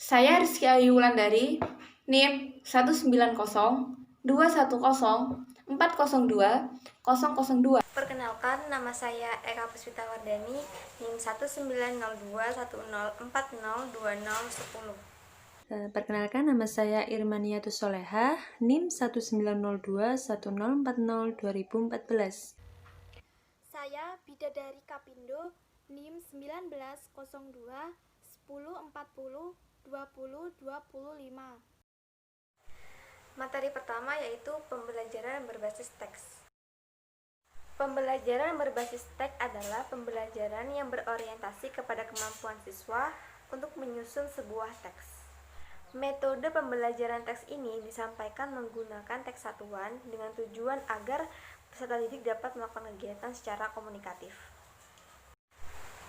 Saya Rizky Ayu Wulandari, NIM 19020410402. Perkenalkan, nama saya Eka Puspita Wardani, NIM 19021040210. Perkenalkan, nama saya Irmaniatus Solehah, NIM 19021040214. Saya Bidadari Kapindo, NIM 190210402025. Materi pertama yaitu pembelajaran berbasis teks. Pembelajaran berbasis teks adalah pembelajaran yang berorientasi kepada kemampuan siswa untuk menyusun sebuah teks. Metode pembelajaran teks ini disampaikan menggunakan teks satuan dengan tujuan agar peserta didik dapat melakukan kegiatan secara komunikatif.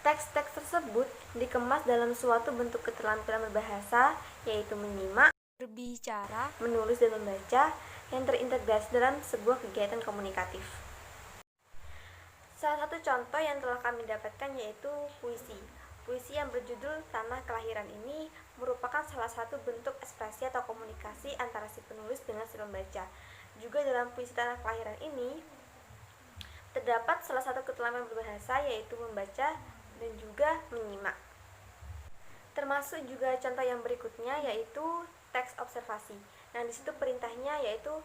Teks-teks tersebut dikemas dalam suatu bentuk keterampilan berbahasa, yaitu menyimak, berbicara, menulis, dan membaca yang terintegrasi dalam sebuah kegiatan komunikatif. Salah satu contoh yang telah kami dapatkan yaitu puisi. Puisi yang berjudul Tanah Kelahiran ini merupakan salah satu bentuk ekspresi atau komunikasi antara si penulis dengan si pembaca. Juga dalam puisi Tanah Kelahiran ini terdapat salah satu keterampilan berbahasa yaitu membaca dan juga menyimak. Termasuk juga contoh yang berikutnya yaitu teks observasi. Nah, di situ perintahnya yaitu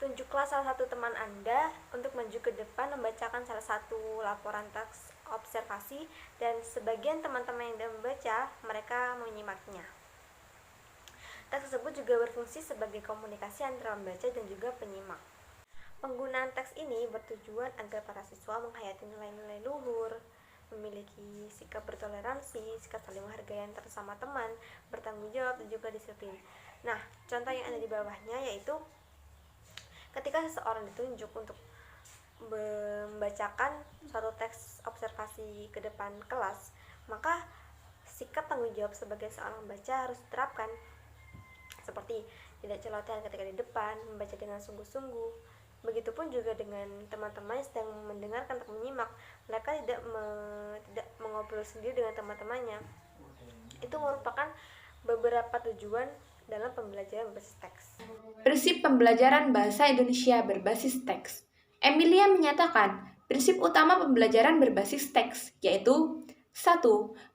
tunjuklah salah satu teman Anda untuk maju ke depan membacakan salah satu laporan teks observasi, dan sebagian teman-teman yang membaca, mereka menyimaknya. Teks tersebut juga berfungsi sebagai komunikasi antara membaca dan juga penyimak. Penggunaan teks ini bertujuan agar para siswa menghayati nilai-nilai luhur, memiliki sikap bertoleransi, sikap saling menghargai antar sesama teman, bertanggung jawab, dan juga disiplin. Nah, contoh yang ada di bawahnya yaitu ketika seseorang ditunjuk untuk membacakan suatu teks observasi ke depan kelas, maka sikap tanggung jawab sebagai seorang pembaca harus diterapkan, seperti tidak celotehan ketika di depan, membaca dengan sungguh-sungguh. Begitupun juga dengan teman-teman yang sedang mendengarkan atau menyimak, mereka tidak mengobrol sendiri dengan teman-temannya. Itu merupakan beberapa tujuan dalam pembelajaran berbasis teks. Prinsip pembelajaran bahasa Indonesia berbasis teks. Emilia menyatakan, prinsip utama pembelajaran berbasis teks yaitu 1.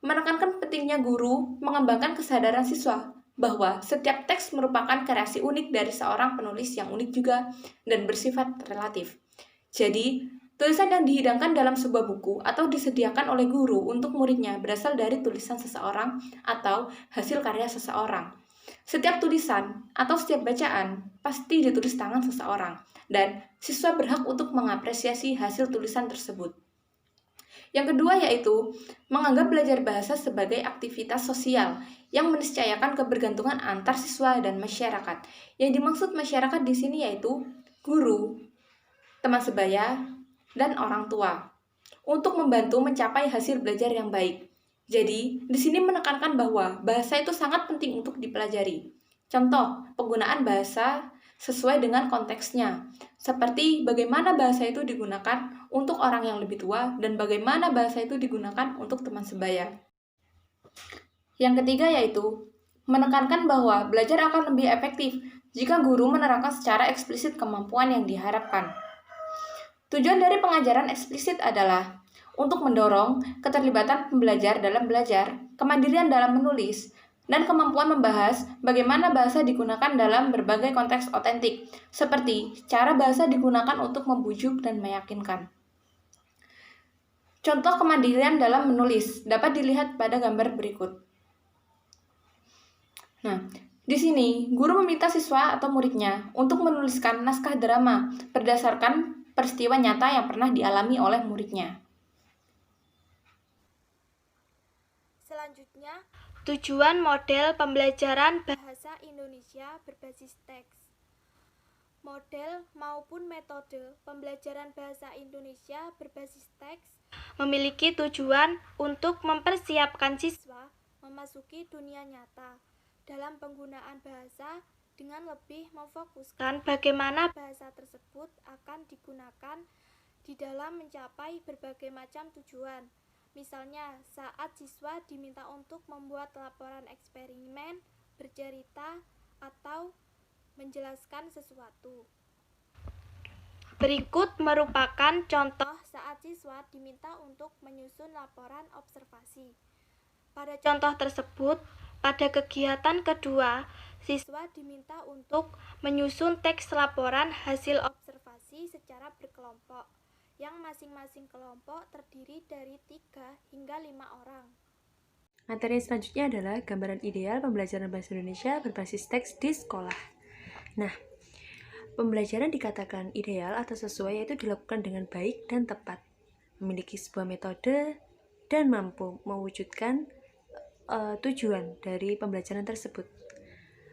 Menekankan pentingnya guru mengembangkan kesadaran siswa bahwa setiap teks merupakan kreasi unik dari seorang penulis yang unik juga dan bersifat relatif. Jadi, tulisan yang dihidangkan dalam sebuah buku atau disediakan oleh guru untuk muridnya berasal dari tulisan seseorang atau hasil karya seseorang. Setiap tulisan atau setiap bacaan pasti ditulis tangan seseorang, dan siswa berhak untuk mengapresiasi hasil tulisan tersebut. Yang kedua yaitu menganggap belajar bahasa sebagai aktivitas sosial yang meniscayakan kebergantungan antar siswa dan masyarakat. Yang dimaksud masyarakat di sini yaitu guru, teman sebaya, dan orang tua untuk membantu mencapai hasil belajar yang baik. Jadi, di sini menekankan bahwa bahasa itu sangat penting untuk dipelajari. Contoh, penggunaan bahasa sesuai dengan konteksnya, seperti bagaimana bahasa itu digunakan untuk orang yang lebih tua dan bagaimana bahasa itu digunakan untuk teman sebaya. Yang ketiga yaitu menekankan bahwa belajar akan lebih efektif jika guru menerangkan secara eksplisit kemampuan yang diharapkan. Tujuan dari pengajaran eksplisit adalah untuk mendorong keterlibatan pembelajar dalam belajar, kemandirian dalam menulis, dan kemampuan membahas bagaimana bahasa digunakan dalam berbagai konteks otentik, seperti cara bahasa digunakan untuk membujuk dan meyakinkan. Contoh kemandirian dalam menulis dapat dilihat pada gambar berikut. Nah, di sini guru meminta siswa atau muridnya untuk menuliskan naskah drama berdasarkan peristiwa nyata yang pernah dialami oleh muridnya. Selanjutnya, tujuan model pembelajaran bahasa Indonesia berbasis teks. Model maupun metode pembelajaran bahasa Indonesia berbasis teks memiliki tujuan untuk mempersiapkan siswa memasuki dunia nyata dalam penggunaan bahasa dengan lebih memfokuskan bagaimana bahasa tersebut akan digunakan di dalam mencapai berbagai macam tujuan, Misalnya, saat siswa diminta untuk membuat laporan eksperimen, bercerita, atau menjelaskan sesuatu. Berikut merupakan contoh saat siswa diminta untuk menyusun laporan observasi. Pada contoh tersebut, pada kegiatan kedua, siswa diminta untuk menyusun teks laporan hasil observasi secara berkelompok, yang masing-masing kelompok terdiri dari 3 hingga 5 orang. Materi selanjutnya adalah gambaran ideal pembelajaran bahasa Indonesia berbasis teks di sekolah. Nah, pembelajaran dikatakan ideal atau sesuai yaitu dilakukan dengan baik dan tepat, memiliki sebuah metode, dan mampu mewujudkan tujuan dari pembelajaran tersebut.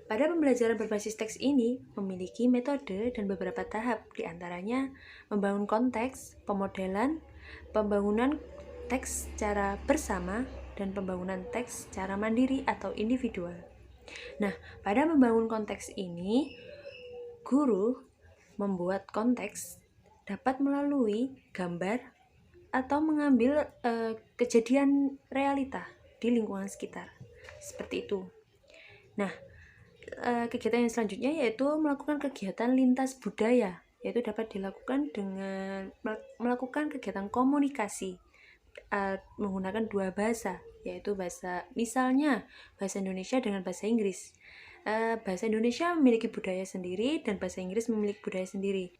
Pada pembelajaran berbasis teks ini memiliki metode dan beberapa tahap, diantaranya membangun konteks, pemodelan, pembangunan teks secara bersama, dan pembangunan teks secara mandiri atau individual. Nah, pada membangun konteks ini, guru membuat konteks dapat melalui gambar atau mengambil kejadian realita di lingkungan sekitar. Seperti itu. Nah, kegiatan yang selanjutnya yaitu melakukan kegiatan lintas budaya, yaitu dapat dilakukan dengan melakukan kegiatan komunikasi menggunakan dua bahasa, yaitu misalnya bahasa Indonesia dengan bahasa Inggris. Bahasa Indonesia memiliki budaya sendiri dan bahasa Inggris memiliki budaya sendiri.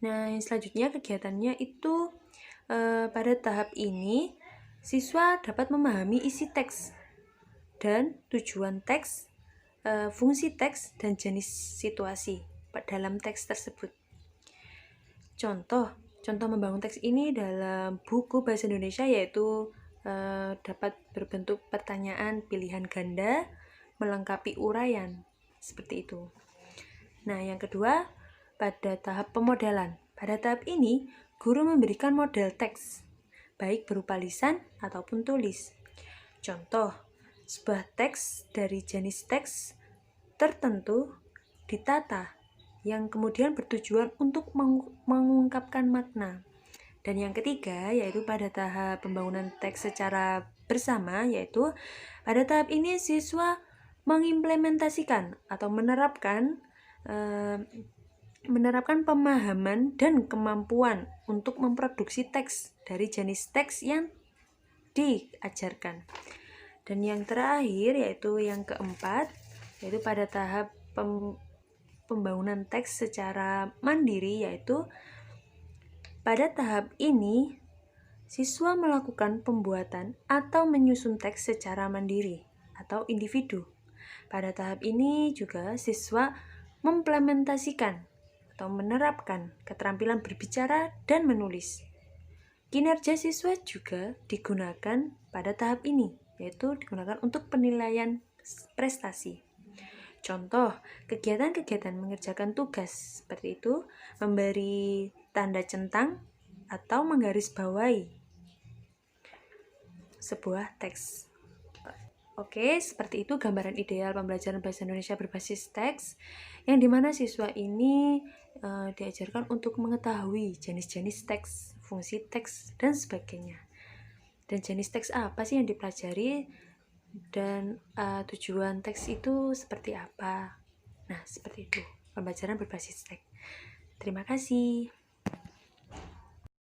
Nah, yang selanjutnya kegiatannya itu pada tahap ini siswa dapat memahami isi teks dan tujuan teks, fungsi teks, dan jenis situasi dalam teks tersebut. Contoh membangun teks ini dalam buku bahasa Indonesia yaitu dapat berbentuk pertanyaan pilihan ganda melengkapi uraian, seperti itu. Nah, yang kedua, pada tahap pemodelan. Pada tahap ini, guru memberikan model teks, baik berupa lisan ataupun tulis. Contoh, sebuah teks dari jenis teks tertentu ditata, yang kemudian bertujuan untuk mengungkapkan makna. Dan yang ketiga, yaitu pada tahap pembangunan teks secara bersama, yaitu pada tahap ini siswa mengimplementasikan atau menerapkan pemahaman dan kemampuan untuk memproduksi teks dari jenis teks yang diajarkan. Dan yang terakhir yaitu yang keempat, yaitu pada tahap pembangunan teks secara mandiri, yaitu pada tahap ini siswa melakukan pembuatan atau menyusun teks secara mandiri atau individu. Pada tahap ini juga siswa mengimplementasikan atau menerapkan keterampilan berbicara dan menulis. Kinerja siswa juga digunakan pada tahap ini, yaitu digunakan untuk penilaian prestasi. Contoh, kegiatan-kegiatan mengerjakan tugas seperti itu, memberi tanda centang atau menggarisbawahi sebuah teks. Oke, seperti itu gambaran ideal pembelajaran bahasa Indonesia berbasis teks, yang dimana siswa ini diajarkan untuk mengetahui jenis-jenis teks, fungsi teks, dan sebagainya. Dan jenis teks apa sih yang dipelajari, dan tujuan teks itu seperti apa. Nah, seperti itu pembelajaran berbasis teks. Terima kasih.